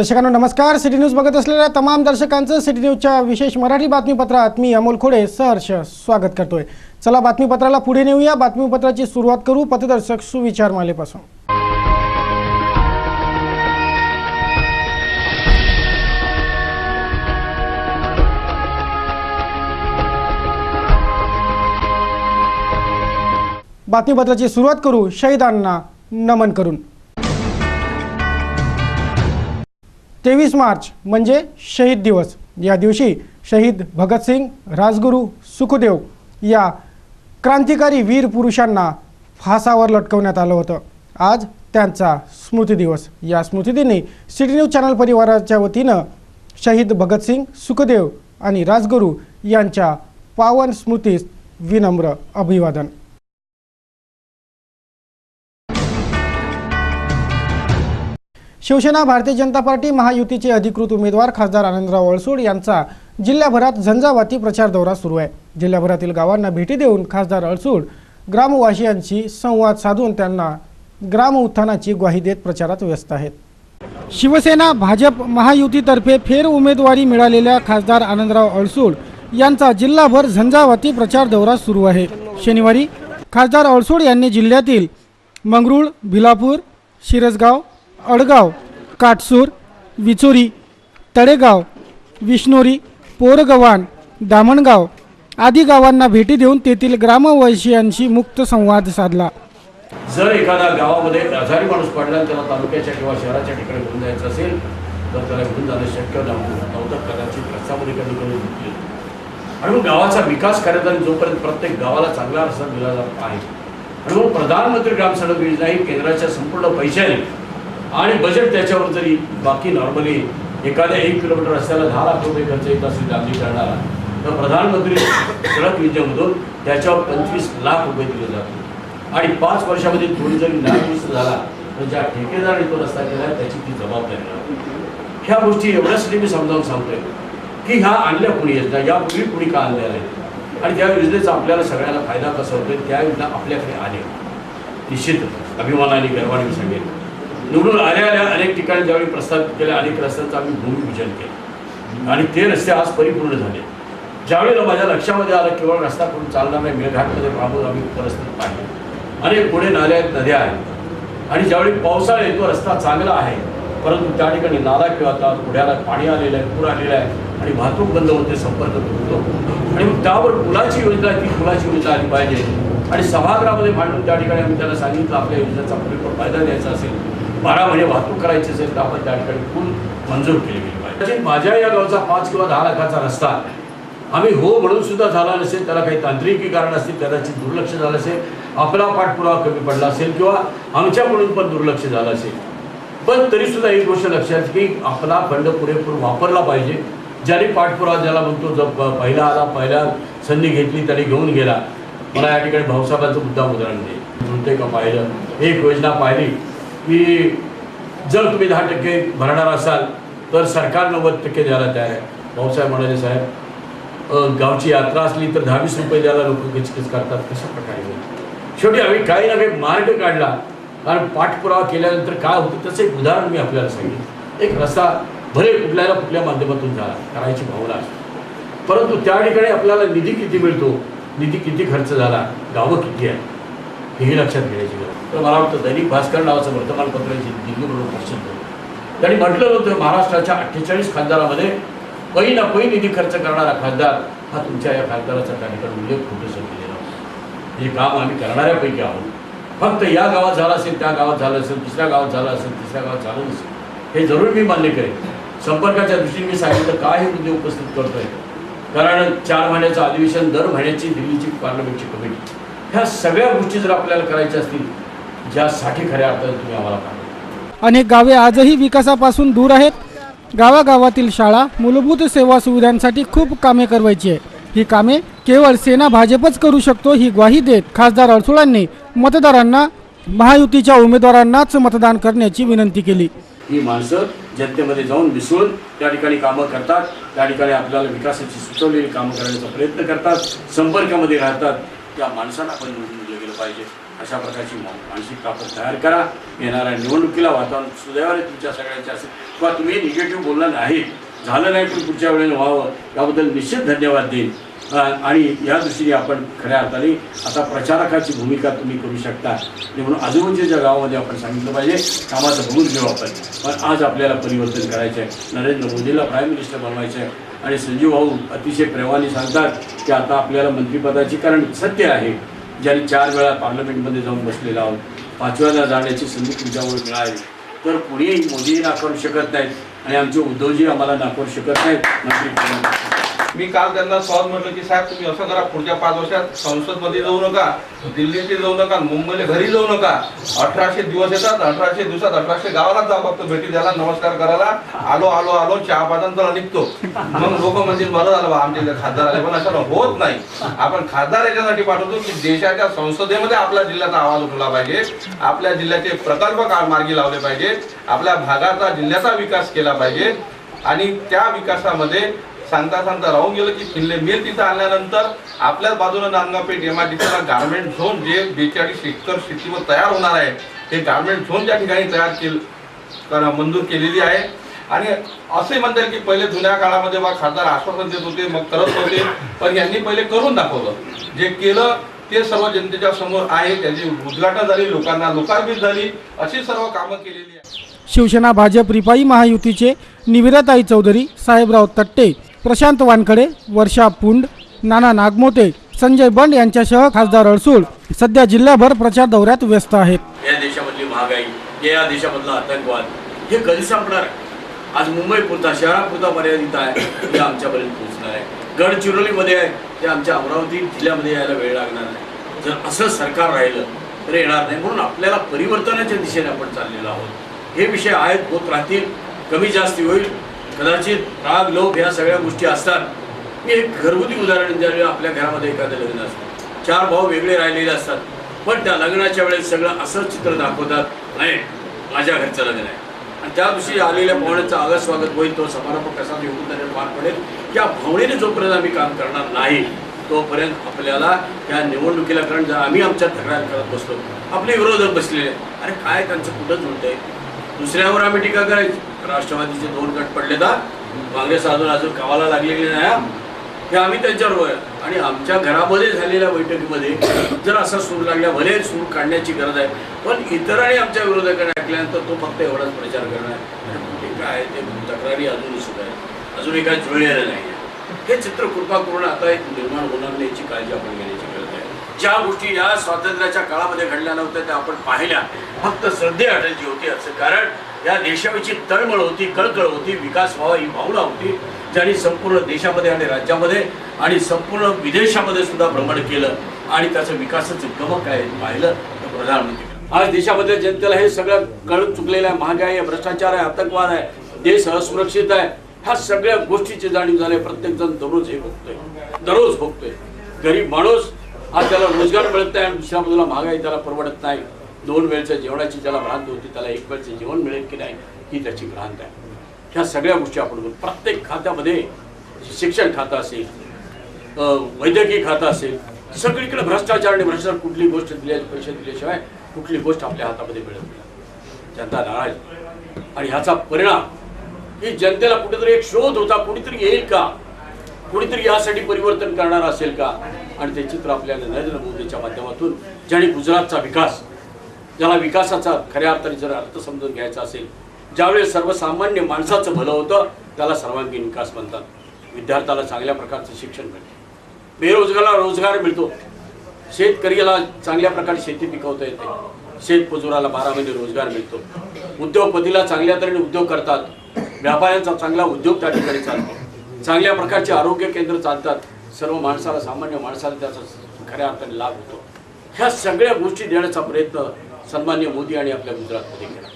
दर्शकांनो नमस्कार। City news बघत असलेल्या तमाम दर्शकांचं सिटी न्यूजच्या विशेष मराठी बातमीपत्रात मी अमोल खोडे सहर्ष स्वागत करतोय। चला बातमीपत्राला पुढे नेऊया। बातमीपत्राची सुरुवात करू पथदर्शक सुविचार मालेपासून। बातमीपत्राची सुरुवात करू शहीदांना नमन करून। 23 मार्च म्हणजे शहीद दिवस। या दिवशी शहीद भगतसिंग, राजगुरू, सुखदेव या क्रांतिकारी वीर पुरुषांना फासावर लटकवण्यात आलं होतं। आज त्यांचा स्मृती दिवस। या स्मृतिदिनी सिटी न्यूज चॅनल परिवाराच्या वतीनं शहीद भगतसिंग, सुखदेव आणि राजगुरू यांच्या पावन स्मृतीस विनम्र अभिवादन। शिवसेना, भारतीय जनता पार्टी महायुतीचे अधिकृत उमेदवार खासदार आनंदराव अडसूळ यांचा जिल्ह्याभरात झंझावाती प्रचार दौरा सुरू आहे। जिल्ह्याभरातील गावांना भेटी देऊन खासदार अडसूळ ग्रामवासियांशी संवाद साधून त्यांना ग्राम उत्थानाची ग्वाही देत प्रचारात व्यस्त आहेत। शिवसेना, भाजप महायुतीतर्फे फेर उमेदवारी मिळालेल्या खासदार आनंदराव अडसूळ यांचा जिल्हाभर झंझावाती प्रचार दौरा सुरू आहे। शनिवारी खासदार अडसूळ यांनी जिल्ह्यातील मंगरुळ, भिलापूर, शिरसगाव, अडगाव, काटसूर, विचोरी, तळेगाव, विष्णोरी, पोरगव्हाण, दामणगाव आदी गावांना भेटी देऊन तेथील ग्रामवासियांशी मुक्त संवाद साधला। जर एखाद्या गावामध्ये आजारी माणूस पडला त्याला तालुक्याच्या किंवा शहराच्या ठिकाणी घेऊन जायचं असेल तर त्याला घेऊन जाणं शक्य नव्हतं। कदाचित रस्त्यामध्ये कधी घेतली आणि मग गावाचा विकास करताना जोपर्यंत प्रत्येक गावाला चांगला रस्ता दिला जात आहे आणि मग प्रधानमंत्री ग्राम सडक योजना ही केंद्राच्या संपूर्ण पैशाने आणि बजेट त्याच्यावर जरी बाकी नॉर्मली एखाद्या 1 किलोमीटर रस्त्याला 10 लाख रुपये खर्च येत असेल डांबरी करणारा तर प्रधानमंत्री सडक योजनेमधून त्याच्यावर 25 लाख रुपये दिले जातात आणि 5 वर्षामध्ये थोडी जरी नादुरुस्त झाला तर ज्या ठेकेदाराने तो रस्ता केला आहे त्याची ती जबाबदारी राहते। ह्या गोष्टी एवढ्यासाठी मी समजावून सांगतोय की ह्या आणल्या कोणी योजना, यापूर्वी कोणी का आणल्या नाही आणि त्या योजनेचा आपल्याला सगळ्यांना फायदा कसा होतोय, त्या योजना आपल्याकडे आल्या निश्चित अभिमानाने गर्वाने मी सांगेन। निवडून आल्या अनेक ठिकाणी ज्यावेळी प्रस्तावित केल्या अनेक रस्त्यांचं आम्ही भूमिपूजन केलं आणि ते रस्ते आज परिपूर्ण झाले। ज्यावेळेला माझ्या लक्षामध्ये आलं केवळ रस्ता करून चालणार नाही, मेळघाटमध्ये राबून आम्ही रस्ते पाहिले, अनेक पुढे नाल्या आहेत, नद्या आहेत आणि ज्यावेळी पावसाळा येतो रस्ता चांगला आहे परंतु त्या ठिकाणी नाला किंवा पुढ्याला पाणी आलेलं आहे, पूर आलेला आहे आणि वाहतूक बंद होते, संपर्क तुटतो आणि मग त्यावर पुलाची योजना ती पुलाची योजना आली पाहिजे आणि सभागृहामध्ये मांडून त्या ठिकाणी आम्ही त्याला सांगितलं आपल्या योजनेचा पुरेपूर फायदा द्यायचा असेल, 12 महिने वाहतूक करायची असेल तर आपण त्या ठिकाणी पूल मंजूर केली गेली पाहिजे। माझ्या या गावचा 5 किंवा 10 लाखाचा रस्ता आम्ही हो म्हणून सुद्धा झाला नसेल, त्याला काही तांत्रिकी कारण असतील, कदाचित दुर्लक्ष झालं असेल, आपला पाठपुरावा कमी पडला असेल किंवा आमच्याकडून पण दुर्लक्ष झालं असेल, पण तरीसुद्धा एक गोष्ट लक्षात की आपला फंड पुरेपूर वापरला पाहिजे। ज्याने पाठपुरावा ज्याला म्हणतो जो पहिला आला, पहिल्या संधी घेतली त्याने घेऊन गेला। मला या ठिकाणी भाऊसाहेबांचं मुद्दा उदाहरण दे जुळते का पाहिलं, एक योजना पाहिली की जर तुम्ही 10% भरणार असाल तर सरकार 90% द्यायला तयार आहे। भाऊसाहेब म्हणाले साहेब गावची यात्रा असली तर 10-20 रुपये द्यायला लोक किचकिच करतात, कशा प्रकारे होईल? शेवटी आम्ही काही ना काही मार्ग काढला कारण पाठपुरावा केल्यानंतर काय होतं त्याचं एक उदाहरण मी आपल्याला सांगितलं। एक रस्ता भले कुठल्या माध्यमातून झाला करायची भावना असते परंतु त्या ठिकाणी आपल्याला निधी किती मिळतो, निधी किती खर्च झाला, गावं किती आहे हेही लक्षात घेण्याची गरज। तर मला वाटतं दैनिक भास्कर नावाचं वर्तमानपत्र दिल्लीबरोबर प्रसिद्ध होतं, त्यांनी म्हटलं होतं महाराष्ट्राच्या 48 खासदारामध्ये पै ना पै निधी खर्च करणारा खासदार हा तुमच्या या खासदाराचा त्या ठिकाणी उल्लेख कुठे केलेला होता। हे काम आम्ही करणाऱ्यापैकी आहोत। फक्त या गावात झालं असेल, त्या गावात झालं असेल, दुसऱ्या गावात झालं असेल, तिसऱ्या गावात झालं नसेल हे जरूर मी मान्य करेन। संपर्काच्या दृष्टीने मी सांगितलं काय हे मुद्दे उपस्थित करतोय कारण 4 महिन्याचं अधिवेशन, दर महिन्याची दिल्लीची पार्लमेंटची कमिटी, ह्या सगळ्या गोष्टी जर आपल्याला करायच्या असतील ज्यासाठी खऱ्या अर्थाने तुम्ही आम्हाला पाठवा। अनेक गावे आजही विकासापासून दूर आहेत। गावागावातील शाळा, मूलभूत सेवा सुविधांसाठी खूप कामे करवायची आहे। ही कामे केवळ सेना भाजपच करू शकतो ही ग्वाही देत खासदार अडसूळांनी मतदारांना महायुतीच्या उमेदवारांनाच मतदान करण्याची विनंती केली। ही माणसं जनतेमध्ये जाऊन मिसळून त्या ठिकाणी कामं करतात, त्या ठिकाणी आपल्याला विकासाची सुचवलेली कामं करण्याचा प्रयत्न करतात, संपर्कामध्ये राहतात। त्या माणसांना आपण निवडून दिलं गेलं पाहिजे अशा प्रकारची मानसिकता आपण तयार करा. येणाऱ्या निवडणुकीला वातावरण सुदैवाने तुमच्या सगळ्यांच्या असेल किंवा तुम्ही निगेटिव्ह बोलला नाही झालं नाही पण पुढच्या वेळेला व्हावं याबद्दल निश्चित धन्यवाद देईन. आणि या दृष्टीने आपण खऱ्या अर्थाने आता प्रचारकाची भूमिका तुम्ही करू शकता. म्हणून आजूबाजूच्या गावामध्ये आपण सांगितलं पाहिजे कामाचं बघून घेऊ आपण. पण आज आपल्याला परिवर्तन करायचं आहे. नरेंद्र मोदीला प्राईम मिनिस्टर बनवायचं आहे. आणि संजीव भाऊ अतिशय प्रेमाने सांगतात की आता आपल्याला मंत्रिपदाची, कारण सत्य आहे ज्यांनी 4 वेळा पार्लमेंटमध्ये जाऊन बसलेला आहोत, 5व्याला जाण्याची संधी तुमच्यामुळे मिळाली तर कुणीही मोदीही नाकारू शकत नाहीत आणि आमचे उद्धवजी आम्हाला नाकारू शकत नाहीत मंत्रिपदाला. मी काल त्यांना सहज म्हटलं की साहेब तुम्ही असं करा, पुढच्या 5 वर्षात संसदमध्ये जाऊ नका, दिल्लीमध्ये जाऊ नका, मुंबईला घरी जाऊ नका. 1800 दिवस येतात, 1800 दिवसात 1800 गावालाच जा, फक्त भेटी द्यायला, नमस्कार करायला, आलो आलो आलो चहा पाजून तर निघतो. मग लोक म्हणजे बरं झालं बा आमच्या इथे खासदार आले. पण असं होत नाही. आपण खासदार याच्यासाठी पाठवतो की देशाच्या संसदेमध्ये आपल्या जिल्ह्याचा आवाज उठला पाहिजे, आपल्या जिल्ह्याचे प्रकल्प मार्गी लावले पाहिजे, आपल्या भागाचा जिल्ह्याचा विकास केला पाहिजे. आणि त्या विकासामध्ये सांगता सांगता राहून गेलं की किल्ले मिल तिथं आल्यानंतर आपल्याच बाजूला नांदगावपेठ MIDCला गारमेंट झोन जे 42 एकर शेतीवर तयार होणार आहे, हे गारमेंट झोन त्या ठिकाणी तयार मंजूर केलेली आहे. आणि असे म्हणता येईल की पहिले जुन्या काळामध्ये बा खासदार आश्वासन देत होते, मग करत होते, पण यांनी पहिले करून दाखवलं. जे केलं ते सर्व जनतेच्या समोर आहे. त्याची उद्घाटन झाली, लोकांना लोकार्पित झाली, अशी सर्व कामं केलेली आहे. शिवसेना भाजप रिपाई महायुतीचे निविराताई चौधरी, साहेबराव तट्टे, प्रशांत वानखडे, वर्षा पुंड, नाना नागमोते, संजय बंड यांच्यासह खासदार अडसूळ सध्या जिल्हाभर प्रचार दौऱ्यात व्यस्त आहेत. या देशामधली महागाई, या देशामधला आतंकवाद हे कधी संपणार? आज मुंबईपुरता शहरापुरता मर्यादित आहे, हे आमच्यापर्यंत पोहोचणार आहे. गडचिरोलीमध्ये आहे ते आमच्या अमरावती जिल्ह्यामध्ये यायला वेळ लागणार नाही. जर असं सरकार राहिलं तर येणार नाही. म्हणून आपल्याला परिवर्तनाच्या दिशेने आपण चाललेलो आहोत. हे विषय आहेत, होत राहतील, कमी जास्ती होईल. कदाचित राग लोभ ह्या सगळ्या गोष्टी असतात. मी एक घरगुती उदाहरण द्यावे. आपल्या घरामध्ये एखादं लग्न असतं, 4 भाऊ वेगळे राहिलेले असतात, पण त्या लग्नाच्या वेळेस सगळं असं चित्र दाखवतात, नाही माझ्या घरचं लग्न आहे. आणि त्या दिवशी आलेल्या पाहुण्याचं आगत स्वागत होईल, तो समारंभ कसा निवडून पार पडेल. या भावनेने जोपर्यंत आम्ही काम करणार नाही तोपर्यंत आपल्याला त्या निवडणुकीला, कारण जर आम्ही आमच्या तक्रार करत बसलो, आपले विरोधक बसलेले, अरे काय त्यांचं कुठं जुळतंय, दुसऱ्यावर आम्ही टीका करायची. राष्ट्रवादीचे 2 गट पडले तर काँग्रेस अजून कामाला लागलेली नाही, हे आम्ही त्यांच्याबरोबर. आणि आमच्या घरामध्ये झालेल्या बैठकीमध्ये जर असा सूर लागला, भले सूर काढण्याची गरज आहे, पण इतरांनी आमच्या विरोधाकडे ऐकल्यानंतर तो फक्त एवढाच प्रचार करणार, कुठे काय ते तक्रारी अजूनही सुद्धा आहे, अजूनही काय जुळलेलं नाही. हे चित्र कृपा करून आता एक निर्माण होणार नाही याची काळजी आपण घेण्याची गरज आहे. ज्या गोष्टी या स्वातंत्र्याच्या काळामध्ये घडल्या नव्हत्या त्या आपण पाहिल्या, फक्त श्रद्धेअटलची होती. असं कारण या देशाची तळमळ होती, कळकळ होती, विकास व्हावा ही भावना होती, ज्यांनी संपूर्ण देशामध्ये आणि राज्यामध्ये आणि संपूर्ण विदेशामध्ये सुद्धा भ्रमण केलं आणि त्याचं विकासाचं गमक आहे पाहिलं तर प्रधानमंत्री. आज देशामध्ये जनतेला हे सगळं कळून चुकलेलं आहे. महागाई आहे, भ्रष्टाचार आहे, आतंकवाद आहे, देश असुरक्षित आहे, ह्या सगळ्या गोष्टीची जाणीव झाली. प्रत्येक जण दररोज हे भोगतोय, दररोज भोगतोय. गरीब माणूस आज त्याला रोजगार मिळत नाही आणि दुसऱ्या बाजूला महागाई त्याला परवडत नाही. 2 वेळच्या जेवणाची ज्याला भ्रांत होती त्याला 1 वेळचं जेवण मिळेल की नाही ही त्याची भ्रांत आहे. ह्या सगळ्या गोष्टी आपण प्रत्येक खात्यामध्ये, शिक्षण खातं असेल, वैद्यकीय खातं असेल, सगळीकडे भ्रष्टाचार आणि भ्रष्टाचार. कुठली गोष्ट पैसे दिल्याशिवाय कुठली गोष्ट आपल्या हातामध्ये मिळत नाही. जनता नाराज. आणि ह्याचा परिणाम की जनतेला कुठेतरी एक शोध होता, कुणीतरी येईल का, कुणीतरी यासाठी परिवर्तन करणार असेल का. आणि ते चित्र आपल्याला नरेंद्र मोदीच्या माध्यमातून, ज्याने गुजरातचा विकास, ज्याला विकासाचा खऱ्या अर्थाने जर अर्थ समजून घ्यायचा असेल, ज्यावेळेस सर्वसामान्य माणसाचं भलं होतं त्याला सर्वांगीण विकास म्हणतात. विद्यार्थ्याला चांगल्या प्रकारचं शिक्षण मिळतं, बेरोजगाराला रोजगार मिळतो, शेतकऱ्याला चांगल्या प्रकारे शेती पिकवता येते, शेतमजुराला 12 महिने रोजगार मिळतो, उद्योगपतीला चांगल्या तऱ्हेने उद्योग करतात, व्यापाऱ्यांचा चांगला उद्योग त्या ठिकाणी चालतो, चांगल्या प्रकारचे आरोग्य केंद्र चालतात, सर्व माणसाला, सामान्य माणसाला त्याचा खऱ्या अर्थाने लाभ होतो. ह्या सगळ्या गोष्टी देण्याचा प्रयत्न सन्माननीय मोदी आणि आपल्या गुजरातमध्ये केला.